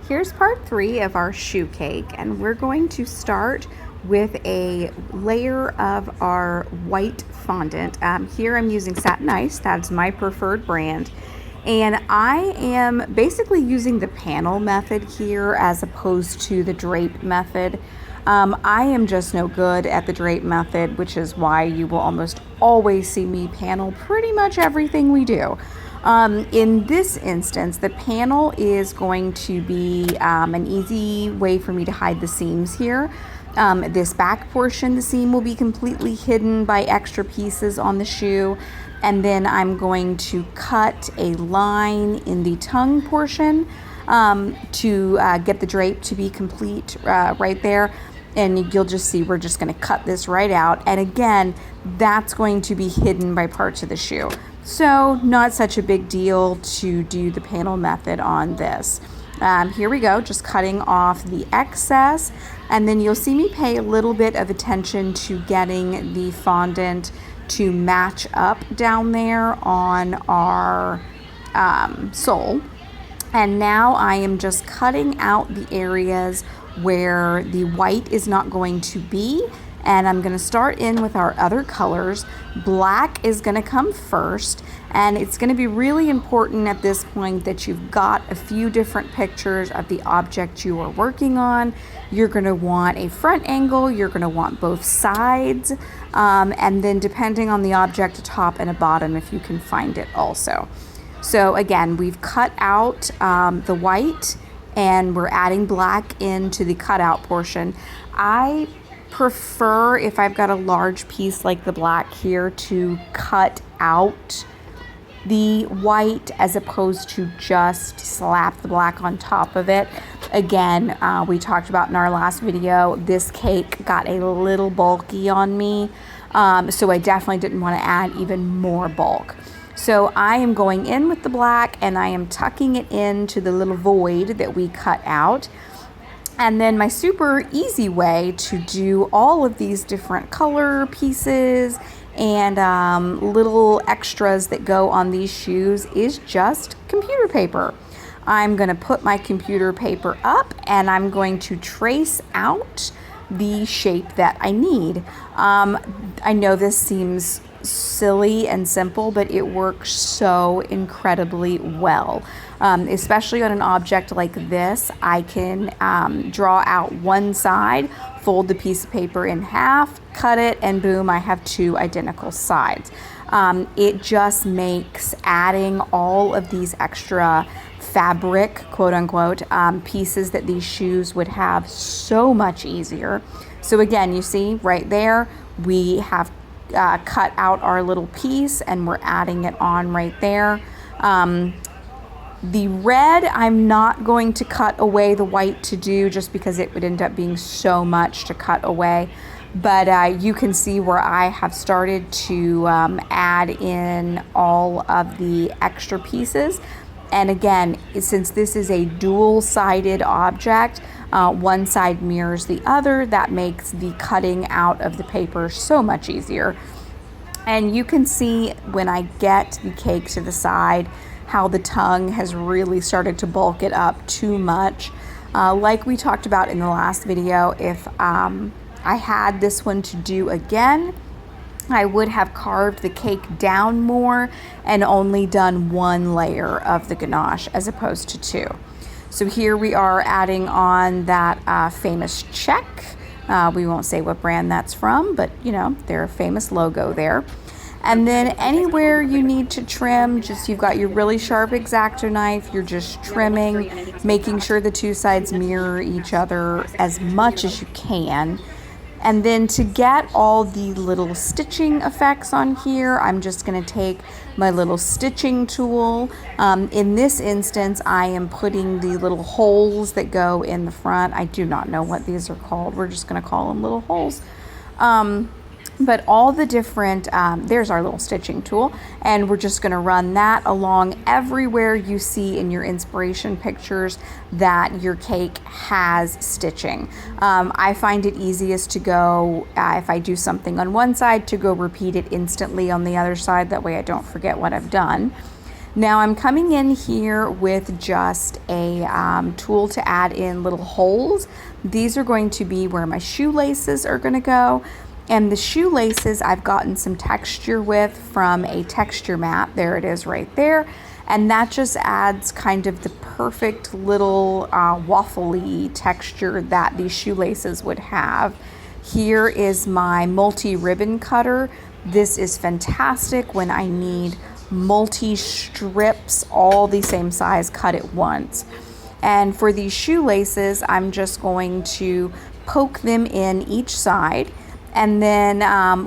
Here's part 3 of our shoe cake, and we're going to start with a layer of our white fondant. Here I'm using Satin Ice, that's my preferred brand. And I am basically using the panel method here as opposed to the drape method. I am just no good at the drape method, which is why you will almost always see me panel pretty much everything we do. In this instance, the panel is going to be an easy way for me to hide the seams here. This back portion, the seam will be completely hidden by extra pieces on the shoe. And then I'm going to cut a line in the tongue portion to get the drape to be complete right there. And you'll just see we're just going to cut this right out. And again, that's going to be hidden by parts of the shoe. So not such a big deal to do the panel method on this. Here we go, just cutting off the excess. And then you'll see me pay a little bit of attention to getting the fondant to match up down there on our sole. And now I am just cutting out the areas where the white is not going to be. And I'm going to start in with our other colors. Black is going to come first, and it's going to be really important at this point that you've got a few different pictures of the object you are working on. You're going to want a front angle, you're going to want both sides, and then depending on the object, a top and a bottom if you can find it also. So again, we've cut out the white and we're adding black into the cutout portion. I prefer, if I've got a large piece like the black here, to cut out the white as opposed to just slap the black on top of it. Again, we talked about in our last video, this cake got a little bulky on me, so I definitely didn't want to add even more bulk. So I am going in with the black and I am tucking it into the little void that we cut out. And then my super easy way to do all of these different color pieces and little extras that go on these shoes is just computer paper. I'm going to put my computer paper up and I'm going to trace out the shape that I need. I know this seems silly and simple, but it works so incredibly well. Especially on an object like this, I can draw out one side, fold the piece of paper in half, cut it, and boom, I have two identical sides. It just makes adding all of these extra fabric, quote unquote, pieces that these shoes would have so much easier. So again, you see right there, we have cut out our little piece and we're adding it on right there. The red, I'm not going to cut away the white to do just because it would end up being so much to cut away. But you can see where I have started to add in all of the extra pieces. And again, since this is a dual-sided object, one side mirrors the other. That makes the cutting out of the paper so much easier. And you can see when I get the cake to the side how the tongue has really started to bulk it up too much. Like we talked about in the last video, if I had this one to do again, I would have carved the cake down more and only done one layer of the ganache as opposed to two. So here we are adding on that famous check. We won't say what brand that's from, but you know, their famous logo there. And then anywhere you need to trim, just you've got your really sharp X-Acto knife, you're just trimming, making sure the two sides mirror each other as much as you can. And then to get all the little stitching effects on here, I'm just going to take my little stitching tool. In this instance, I am putting the little holes that go in the front. I do not know what these are called. We're just going to call them little holes. But all the different, there's our little stitching tool, and we're just going to run that along everywhere you see in your inspiration pictures that your cake has stitching. I find it easiest to go, if I do something on one side, to go repeat it instantly on the other side. That way I don't forget what I've done. Now I'm coming in here with just a tool to add in little holes. These are going to be where my shoelaces are going to go. And the shoelaces I've gotten some texture with from a texture mat. There it is right there. And that just adds kind of the perfect little waffly texture that these shoelaces would have. Here is my multi-ribbon cutter. This is fantastic when I need multi-strips, all the same size, cut at once. And for these shoelaces, I'm just going to poke them in each side. And then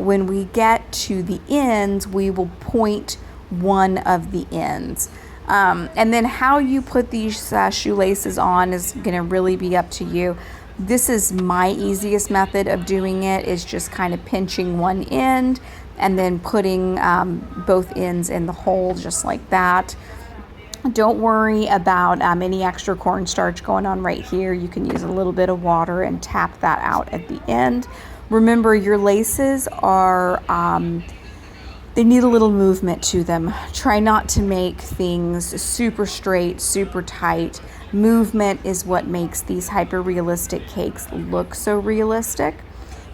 when we get to the ends, we will point one of the ends. And then how you put these shoelaces on is going to really be up to you. This is my easiest method of doing it, is just kind of pinching one end and then putting both ends in the hole just like that. Don't worry about any extra cornstarch going on right here. You can use a little bit of water and tap that out at the end. Remember, your laces are, they need a little movement to them. Try not to make things super straight, super tight. Movement is what makes these hyper-realistic cakes look so realistic.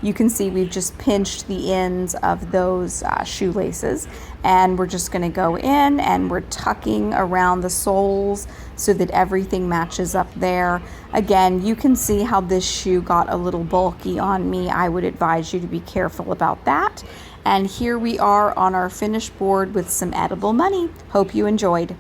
You can see we've just pinched the ends of those shoelaces, and we're just going to go in and we're tucking around the soles so that everything matches up there. Again, you can see how this shoe got a little bulky on me. I would advise you to be careful about that. And here we are on our finished board with some edible money. Hope you enjoyed.